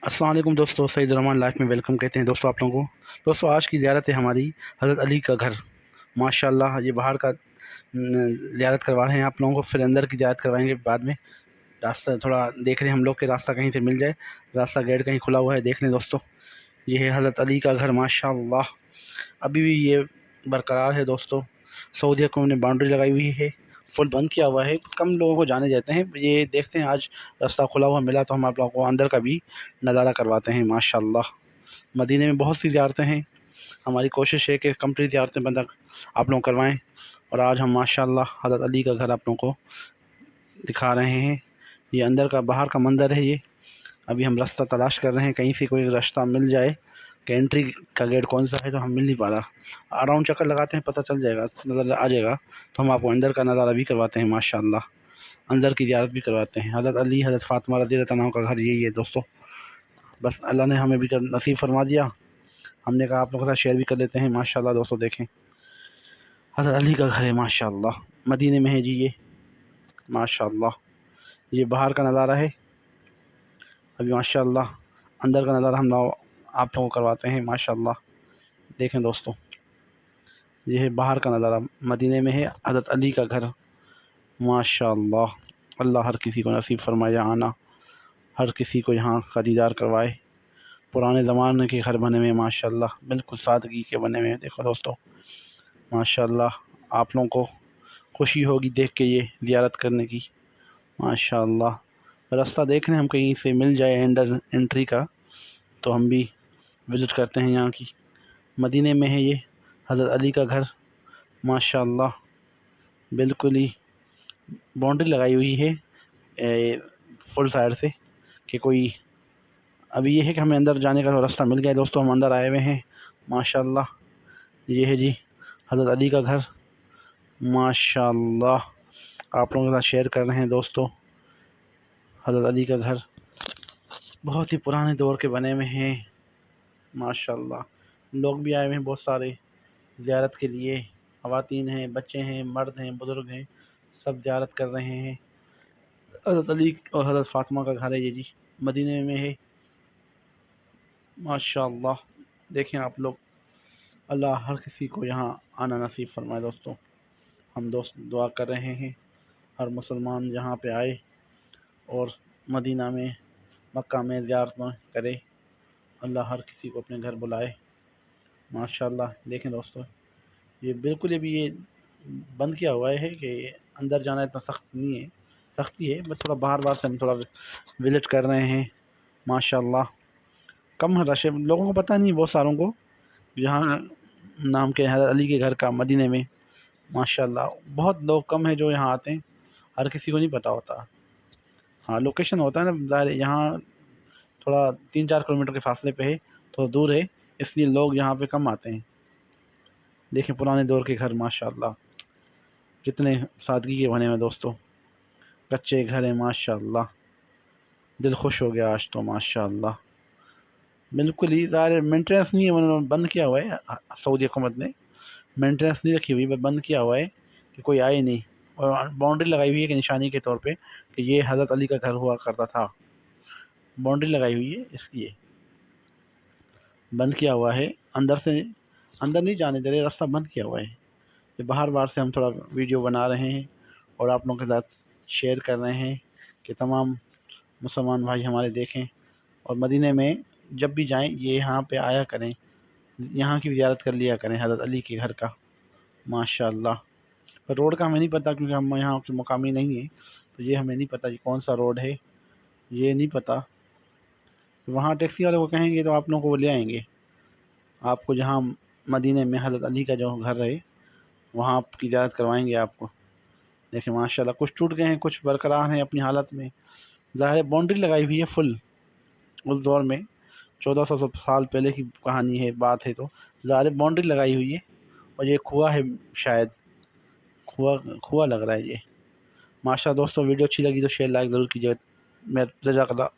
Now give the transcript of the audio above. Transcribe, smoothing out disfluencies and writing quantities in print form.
السلام علیکم دوستو، سعید الرحمان لائف میں ویلکم کہتے ہیں دوستو آپ لوگوں کو۔ دوستو آج کی زیارت ہے ہماری حضرت علی کا گھر۔ ماشاءاللہ یہ باہر کا زیارت کروا رہے ہیں آپ لوگوں کو، پھر اندر کی زیارت کروائیں گے بعد میں۔ راستہ تھوڑا دیکھ رہے ہیں ہم لوگ کہ راستہ کہیں سے مل جائے، راستہ گیٹ کہیں کھلا ہوا ہے، دیکھ لیں دوستو۔ یہ ہے حضرت علی کا گھر ماشاءاللہ، ابھی بھی یہ برقرار ہے دوستو۔ سعودیہ کو نے باؤنڈری لگائی ہوئی ہے، فل بند کیا ہوا ہے، کم لوگوں کو جانے دیتے ہیں۔ یہ دیکھتے ہیں آج راستہ کھلا ہوا ملا تو ہم آپ لوگوں کو اندر کا بھی نظارہ کرواتے ہیں ماشاءاللہ۔ مدینے میں بہت سی زیارتیں ہیں، ہماری کوشش ہے کہ کمپلیٹ زیارتیں بند آپ لوگ کروائیں، اور آج ہم ماشاءاللہ حضرت علی کا گھر آپ لوگوں کو دکھا رہے ہیں۔ یہ اندر کا باہر کا منظر ہے۔ یہ ابھی ہم راستہ تلاش کر رہے ہیں، کہیں سے کوئی راستہ مل جائے کہ انٹری کا گیٹ کون سا ہے، تو ہم مل نہیں پا رہا۔ اراؤنڈ چکر لگاتے ہیں، پتہ چل جائے گا، نظر آ جائے گا تو ہم آپ کو اندر کا نظارہ بھی کرواتے ہیں ماشاءاللہ، اندر کی زیارت بھی کرواتے ہیں۔ حضرت علی حضرت فاطمہ رضی اللہ عنہ کا گھر یہی ہے دوستو۔ بس اللہ نے ہمیں بھی نصیب فرما دیا، ہم نے کہا آپ لوگوں کے ساتھ شیئر بھی کر لیتے ہیں ماشاءاللہ دوستو۔ دیکھیں حضرت علی کا گھر ہے ماشاءاللہ، مدینے میں ہے جی یہ ماشاءاللہ۔ یہ باہر کا نظارہ ہے، ابھی ماشاءاللہ اندر کا نظارہ ہم آپ لوگوں کو کرواتے ہیں ماشاءاللہ۔ دیکھیں دوستو، یہ ہے باہر کا نظارہ، مدینے میں ہے حضرت علی کا گھر ماشاءاللہ۔ اللہ ہر کسی کو نصیب فرمائے آنا، ہر کسی کو یہاں کا دیدار کروائے۔ پرانے زمانے کے گھر بنے ہوئے ماشاءاللہ، بالکل سادگی کے بنے ہوئے ہیں۔ دیکھو دوستو ماشاءاللہ، آپ لوگوں کو خوشی ہوگی دیکھ کے یہ زیارت کرنے کی ماشاءاللہ۔ راستہ دیکھ لیں، ہم کہیں سے مل جائے انٹری کا تو ہم بھی وزٹ کرتے ہیں یہاں کی۔ مدینے میں ہے یہ حضرت علی کا گھر ماشاءاللہ، بالکل ہی باؤنڈری لگائی ہوئی ہے فل سائڈ سے کہ کوئی، ابھی یہ ہے کہ ہمیں اندر جانے کا راستہ مل گیا ہے دوستو، ہم اندر آئے ہوئے ہیں ماشاءاللہ۔ یہ ہے جی حضرت علی کا گھر ماشاءاللہ، آپ لوگوں کے ساتھ شیئر کر رہے ہیں دوستو۔ حضرت علی کا گھر بہت ہی پرانے دور کے بنے ہوئے ہیں ماشاءاللہ۔ لوگ بھی آئے ہوئے ہیں بہت سارے زیارت کے لیے، خواتین ہیں، بچے ہیں، مرد ہیں، بزرگ ہیں، سب زیارت کر رہے ہیں۔ حضرت علی اور حضرت فاطمہ کا گھر ہے یہ جی، مدینے میں ہے ماشاءاللہ۔ دیکھیں آپ لوگ، اللہ ہر کسی کو یہاں آنا نصیب فرمائے دوستو۔ ہم دوست دعا کر رہے ہیں ہر مسلمان یہاں پہ آئے اور مدینہ میں، مکہ میں زیارت کرے، اللہ ہر کسی کو اپنے گھر بلائے ماشاءاللہ۔ دیکھیں دوستو، یہ بالکل ابھی یہ بند کیا ہوا ہے کہ اندر جانا اتنا سخت نہیں ہے، سختی ہے، بس تھوڑا باہر سے ہم تھوڑا وزٹ کر رہے ہیں ماشاءاللہ۔ کم رش ہے، لوگوں کو پتہ نہیں، بہت ساروں کو یہاں نام کے حضرت علی کے گھر کا مدینے میں ماشاءاللہ بہت لوگ کم ہیں جو یہاں آتے ہیں، ہر کسی کو نہیں پتہ ہوتا۔ ہاں لوکیشن ہوتا ہے نا ظاہر، یہاں تھوڑا 3-4 کلومیٹر کے فاصلے پہ ہے، تو دور ہے، اس لیے لوگ یہاں پہ کم آتے ہیں۔ دیکھیں پرانے دور کے گھر ماشاءاللہ کتنے سادگی کے بنے ہوئے دوستو، کچے گھر ہیں ماشاءاللہ، دل خوش ہو گیا آج تو ماشاءاللہ۔ بالکل ہی ظاہر مینٹیننس نہیں ہے، انہوں نے بند کیا ہوا ہے، سعودی حکومت نے مینٹیننس نہیں رکھی ہوئی، بس بند کیا ہوا ہے کہ کوئی آئے نہیں، اور باؤنڈری لگائی ہوئی ہے کہ نشانی کے طور پہ کہ یہ حضرت علی کا گھر ہوا کرتا تھا، باؤنڈری لگائی ہوئی ہے، اس لیے بند کیا ہوا ہے۔ اندر نہیں جانے دے رہے، راستہ بند کیا ہوا ہے۔ یہ باہر سے ہم تھوڑا ویڈیو بنا رہے ہیں اور آپ لوگوں کے ساتھ شیئر کر رہے ہیں کہ تمام مسلمان بھائی ہمارے دیکھیں، اور مدینے میں جب بھی جائیں یہ یہاں پہ آیا کریں، یہاں کی زیارت کر لیا کریں حضرت علی کے گھر کا ماشاءاللہ۔ پر روڈ کا ہمیں نہیں پتہ کیونکہ ہم یہاں کے مقامی نہیں ہیں، تو یہ ہمیں نہیں پتہ کہ کون سا روڈ ہے، یہ نہیں پتہ۔ وہاں ٹیکسی والے کو کہیں گے تو آپ لوگوں کو وہ لے آئیں گے، آپ کو جہاں مدینے میں حضرت علی کا جو گھر ہے وہاں آپ کی زیارت کروائیں گے آپ کو۔ دیکھیں ماشاءاللہ، کچھ ٹوٹ گئے ہیں، کچھ برقرار ہیں اپنی حالت میں، ظاہر باؤنڈری لگائی ہوئی ہے فل، اس دور میں 1400 سال پہلے کی کہانی ہے، بات ہے، تو ظاہر باؤنڈری لگائی ہوئی ہے، اور یہ کنواں ہے، شاید کنواں لگ رہا ہے یہ ماشاءاللہ۔ دوستوں ویڈیو اچھی لگی تو شیئر لائک ضرور کیجیے، میں جزاک اللہ